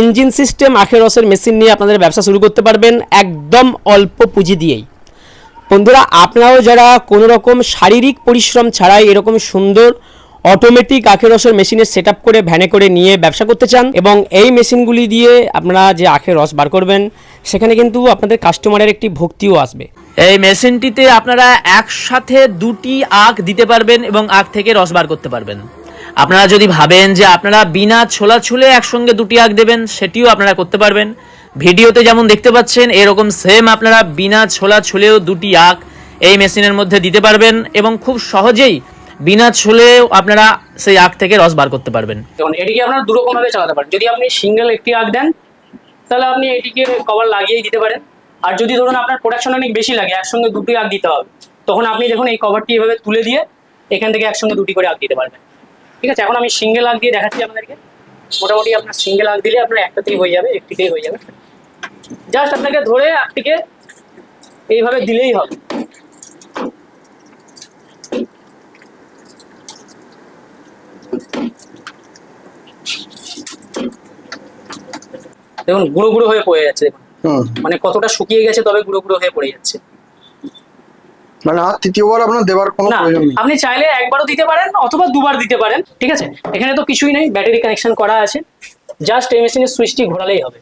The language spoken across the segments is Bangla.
ইঞ্জিন সিস্টেম আখের রসের মেশিন নিয়ে আপনাদের ব্যবসা শুরু করতে পারবেন একদম অল্প পুঁজি দিয়েই। বন্ধুরা, আপনারাও যারা কোনো রকম শারীরিক পরিশ্রম ছাড়াই এরকম সুন্দর অটোমেটিক আখের রসের মেশিনের সেট আপ করে ভ্যানে করে নিয়ে ব্যবসা করতে চান এবং এই মেশিনগুলি দিয়ে আপনারা যে আখের রস বার করবেন সেখানে কিন্তু আপনাদের কাস্টমারের একটি ভক্তিও আসবে। এই মেশিনটিতে আপনারা একসাথে দুটি আখ দিতে পারবেন এবং আখ থেকে রস বার করতে পারবেন। আপনারা যদি ভাবেন যে আপনারা বিনা ছোলা ছুলে একসঙ্গে দুটি আখ দেবেন, সেটিও আপনারা করতে পারবেন। ভিডিওতে যেমন দেখতে পাচ্ছেন এরকম সেম আপনারা বিনা ছোলা ছুলেও দুটি আখ এই মেশিনের মধ্যে দিতে পারবেন এবং খুব সহজেই বিনা ছুলেও আপনারা সেই আখ থেকে রস বার করতে পারবেন। দেখুন, এটিকে আপনারা দু রকম ভাবে চালাতে পারেন। যদি আপনি সিঙ্গেল একটি আখ দেন তাহলে আপনি এটিকে কভার লাগিয়েই দিতে পারেন, আর যদি ধরুন আপনার প্রোডাকশন অনেক বেশি লাগে, একসঙ্গে দুটি আখ দিতে হবে, তখন আপনি দেখুন এই কভারটি এভাবে তুলে দিয়ে এখান থেকে একসঙ্গে দুটি করে আখ দিতে পারবেন। ঠিক আছে, এখন আমি সিঙ্গেল আখ দিয়ে দেখাচ্ছি আপনাদেরকে। মোটামুটি আপনার সিঙ্গেল আখ দিলে আপনার একটাতেই হয়ে যাবে, একটিতেই হয়ে যাবে। জাস্ট আপনাকে ধরে আখটিকে এইভাবে দিলেই হবে। দেখুন গুঁড়ো গুঁড়ো হয়ে পড়ে যাচ্ছে, মানে কতটা শুকিয়ে গেছে তবে গুঁড়ো গুঁড়ো হয়ে পড়ে যাচ্ছে। মানে আর তৃতীয়বার আপনার দেওয়ার কোনো প্রয়োজন নেই। আপনি চাইলে একবারও দিতে পারেন অথবা দুবার দিতে পারেন। ঠিক আছে, এখানে তো কিছুই নেই, ব্যাটারি কানেকশন করা আছে, জাস্ট এই মেশিনের সুইচটি ঘোরালেই হবে।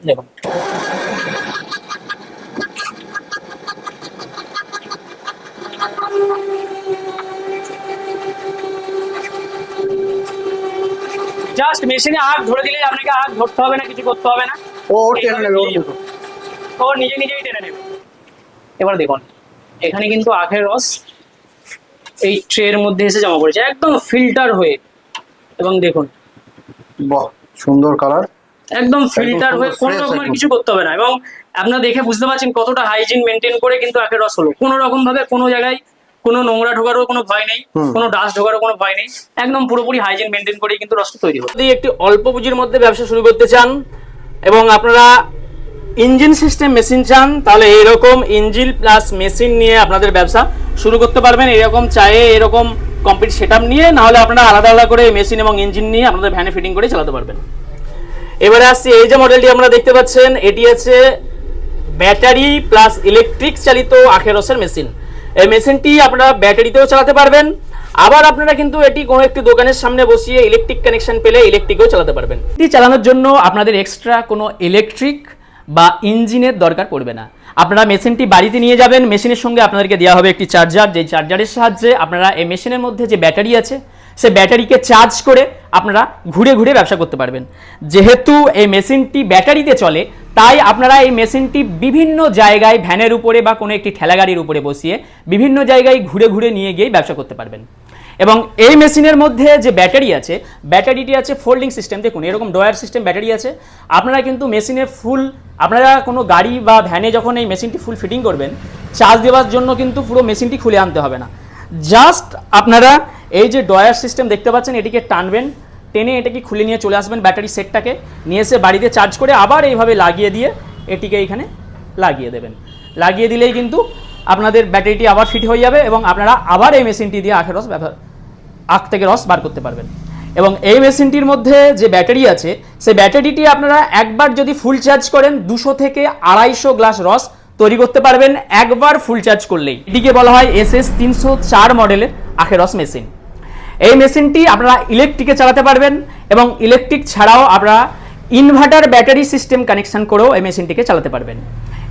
দেখুন জাস্ট মেশিনে আখ ধরে দিলে আপনাকে আখ ধরতে হবে না, কিছু করতে হবে না, ও টেনে নেবে, ও নিজে নিজেই টেনে নেবে। এবার দেখুন এখানে কিন্তু আখের রস এই ট্রের মধ্যে এসে জমা পড়েছে একদম ফিল্টার হয়ে, এবং দেখুন বাহ সুন্দর কালার, একদম ফিল্টার হয়ে, কোনো রকমের কিছু করতে হবে না। এবং আপনারা দেখে বুঝতে পারছেন কতটা হাইজিন মেনটেন করে কিন্তু আখের রস হলো। কোনো রকম ভাবে কোনো জায়গায় কোনো নোংরা ঢোকারও কোনো ভয় নেই, কোনো ডাস্ট ঢোকারও কোনো ভয় নেই, একদম পুরোপুরি হাইজিন মেনটেন করে কিন্তু রসটা তৈরি হবে। যদি একটি অল্প পুঁজির মধ্যে ব্যবসা শুরু করতে চান এবং আপনারা ইঞ্জিন সিস্টেম মেশিন চান, তাহলে এইরকম ইঞ্জিন প্লাস মেশিন নিয়ে আপনাদের ব্যবসা শুরু করতে পারবেন। এরকম চায়ে এরকম কমপ্লিট সেটআপ নিয়ে, না হলে আপনারা আলাদা আলাদা করে মেশিন এবং ইঞ্জিন নিয়ে আপনাদের ভ্যানে ফিটিং করে চালাতে পারবেন। এবারে আসছি, এই যে মডেলটি আপনারা দেখতে পাচ্ছেন এটি আছে ব্যাটারি প্লাস ইলেকট্রিক চালিত আখের রসের মেশিন। এই মেশিনটি আপনারা ব্যাটারিতেও চালাতে পারবেন, আবার আপনারা কিন্তু এটি কোনো একটি দোকানের সামনে বসিয়ে ইলেকট্রিক কানেকশন পেলে ইলেকট্রিকেও চালাতে পারবেন। এটি চালানোর জন্য আপনাদের এক্সট্রা কোনো ইলেকট্রিক বা ইঞ্জিনের দরকার পড়বে না। আপনারা মেশিনটি বাড়িতে নিয়ে যাবেন, মেশিনের সঙ্গে আপনাদেরকে দেওয়া হবে একটি চার্জার, যে চার্জারের সাহায্যে আপনারা এই মেশিনের মধ্যে যে ব্যাটারি আছে সে ব্যাটারিকে চার্জ করে আপনারা ঘুরে ঘুরে ব্যবসা করতে পারবেন। যেহেতু এই মেশিনটি ব্যাটারিতে চলে, তাই আপনারা এই মেশিনটি বিভিন্ন জায়গায় ভ্যানের উপরে বা কোনো একটি ঠেলাগাড়ির উপরে বসিয়ে বিভিন্ন জায়গায় ঘুরে ঘুরে নিয়ে গিয়ে ব্যবসা করতে পারবেন। এবং এই মেশিনের মধ্যে যে ব্যাটারি আছে, ব্যাটারিটি আছে ফোল্ডিং সিস্টেম। দেখুন এরকম ড্রয়ার সিস্টেম ব্যাটারি আছে। আপনারা কিন্তু মেশিনে ফুল, আপনারা কোনো গাড়ি বা ভ্যানে যখন এই মেশিনটি ফুল ফিটিং করবেন, চার্জ দেওয়ার জন্য কিন্তু পুরো মেশিনটি খুলে আনতে হবে না। জাস্ট আপনারা এই যে ড্রয়ার সিস্টেম দেখতে পাচ্ছেন, এটিকে টানবেন, টেনে এটাকে খুলে নিয়ে চলে আসবেন ব্যাটারি সেটটাকে নিয়ে এসে বাড়িতে চার্জ করে আবার এইভাবে লাগিয়ে দিয়ে এটিকে এইখানে লাগিয়ে দেবেন। লাগিয়ে দিলেই কিন্তু আপনাদের ব্যাটারিটি আবার ফিট হয়ে যাবে এবং আপনারা আবার এই মেশিনটি দিয়ে আখের রস আখ থেকে রস বার করতে পারবেন। এবং এই মেশিনটির মধ্যে যে ব্যাটারি আছে, সেই ব্যাটারিটি আপনারা একবার যদি ফুল চার্জ করেন 200 থেকে 250 গ্লাস রস তৈরি করতে পারবেন একবার ফুল চার্জ করলেই। এটিকে বলা হয় SS 304 মডেলের আখের রস মেশিন। এই মেশিনটি আপনারা ইলেকট্রিকে চালাতে পারবেন এবং ইলেকট্রিক ছাড়াও আপনারা ইনভার্টার ব্যাটারি সিস্টেম কানেকশন করেও এই মেশিনটিকে চালাতে পারবেন।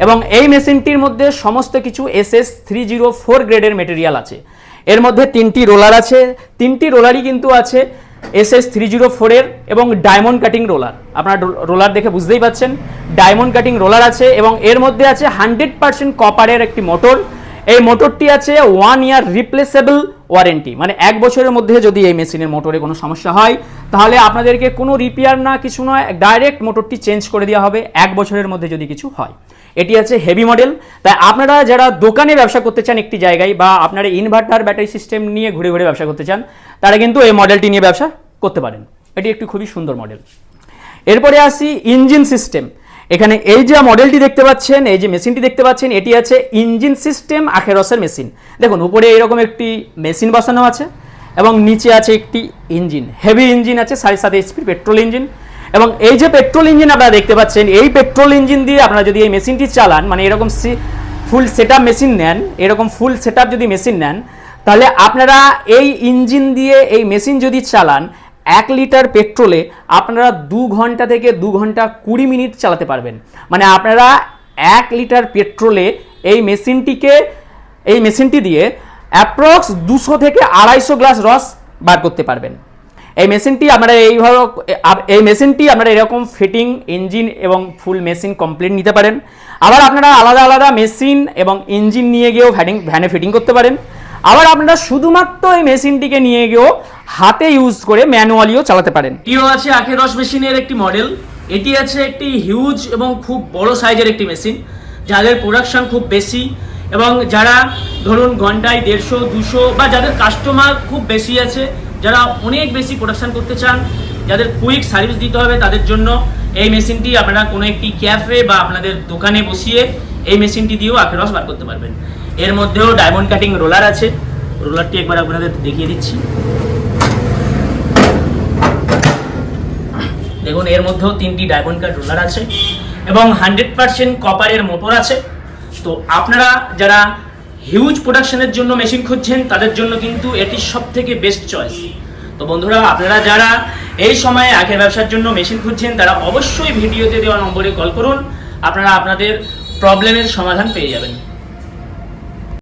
এবং এই মেশিনটির মধ্যে সমস্ত কিছু SS 304 গ্রেডের মেটেরিয়াল আছে। এর মধ্যে 3টি রোলার আছে, 3টি রোলারই কিন্তু আছে SS 304 এর এবং ডায়মন্ড কাটিং রোলার। আপনারা রোলার দেখে বুঝতেই পাচ্ছেন ডায়মন্ড কাটিং রোলার আছে। এবং এর মধ্যে আছে 100% কপারের একটি মোটর। এই মোটরটি আছে 1 ইয়ার রিপ্লেসেবল ওয়ারেন্টি, মানে 1 বছরের মধ্যে যদি এই মেশিনের মোটরে কোনো সমস্যা হয় তাহলে আপনাদেরকে কোনো রিপেয়ার না কিছু নয়, ডাইরেক্ট মোটরটি চেঞ্জ করে দেওয়া হবে 1 বছরের মধ্যে যদি কিছু হয়। এটি আছে হেভি মডেল। তাই আপনারা যারা দোকানে ব্যবসা করতে চান একটি জায়গায়, বা আপনারা ইনভার্টার ব্যাটারি সিস্টেম নিয়ে ঘুরে ঘুরে ব্যবসা করতে চান, তারা কিন্তু এই মডেলটি নিয়ে ব্যবসা করতে পারেন। এটি একটি খুবই সুন্দর মডেল। এরপরে আসি ইঞ্জিন সিস্টেম। এখানে এই যে মডেলটি দেখতে পাচ্ছেন, এই যে মেশিনটি দেখতে পাচ্ছেন, এটি আছে ইঞ্জিন সিস্টেম আখের রসের মেশিন। দেখুন উপরে এরকম একটি মেশিন বসানো আছে এবং নিচে আছে একটি ইঞ্জিন, হেভি ইঞ্জিন আছে 7.5 HP পেট্রোল ইঞ্জিন। এবং এই যে পেট্রোল ইঞ্জিন আপনারা দেখতে পাচ্ছেন, এই পেট্রোল ইঞ্জিন দিয়ে আপনারা যদি এই মেশিনটি চালান, মানে এরকম ফুল সেটআপ মেশিন নেন, এরকম ফুল সেটআপ যদি মেশিন নেন, তাহলে আপনারা এই ইঞ্জিন দিয়ে এই মেশিন যদি চালান 1 লিটার পেট্রোলে আপনারা 2 ঘন্টা থেকে 2 ঘন্টা 20 মিনিট চালাতে পারবেন। মানে আপনারা 1 লিটার পেট্রোলে এই মেশিনটি দিয়ে অ্যাপ্রক্স 200 থেকে 250 গ্লাস রস বার করতে পারবেন। এই মেশিনটি আপনারা এরকম ফিটিং ইঞ্জিন এবং ফুল মেশিন কমপ্লিট নিতে পারেন। আবার আপনারা আলাদা আলাদা মেশিন এবং ইঞ্জিন নিয়ে গিয়েও ভ্যানে ফিটিং করতে পারেন। আবার আপনারা শুধুমাত্র এই মেশিনটিকে নিয়ে গিয়েও হাতে ইউজ করে ম্যানুয়ালিও চালাতে পারেন। এটিও আছে আখের রস মেশিনের একটি মডেল। এটি আছে একটি হিউজ এবং খুব বড় সাইজের একটি মেশিন, যাদের প্রোডাকশন খুব বেশি এবং যারা ধরুন ঘন্টায় 150, 200 বা যাদের কাস্টমার খুব বেশি আছে, যারা অনেক বেশি প্রোডাকশন করতে চান, যাদের কুইক সার্ভিস দিতে হবে, তাদের জন্য এই মেশিনটি আপনারা কোনো একটি ক্যাফে বা আপনাদের দোকানে বসিয়ে এই মেশিনটি দিয়েও আখের রস বার করতে পারবেন। এর মধ্যেও ডায়মন্ড কাটিং রোলার আছে, রোলারটি একবার আপনাদের দেখিয়ে দিচ্ছি। দেখুন এর মধ্যেও 3টি ডায়মন্ড কাট রোলার আছে এবং 100% কপারের মোটর আছে। তো আপনারা যারা হিউজ প্রোডাকশনের জন্য মেশিন খুঁজছেন, তাদের জন্য কিন্তু এটি সবথেকে বেস্ট চয়েস। তো বন্ধুরা, আপনারা যারা এই সময়ে আখের ব্যবসার জন্য মেশিন খুঁজছেন, তারা অবশ্যই ভিডিওতে দেওয়া নম্বরে কল করুন, আপনারা আপনাদের প্রবলেমের সমাধান পেয়ে যাবেন।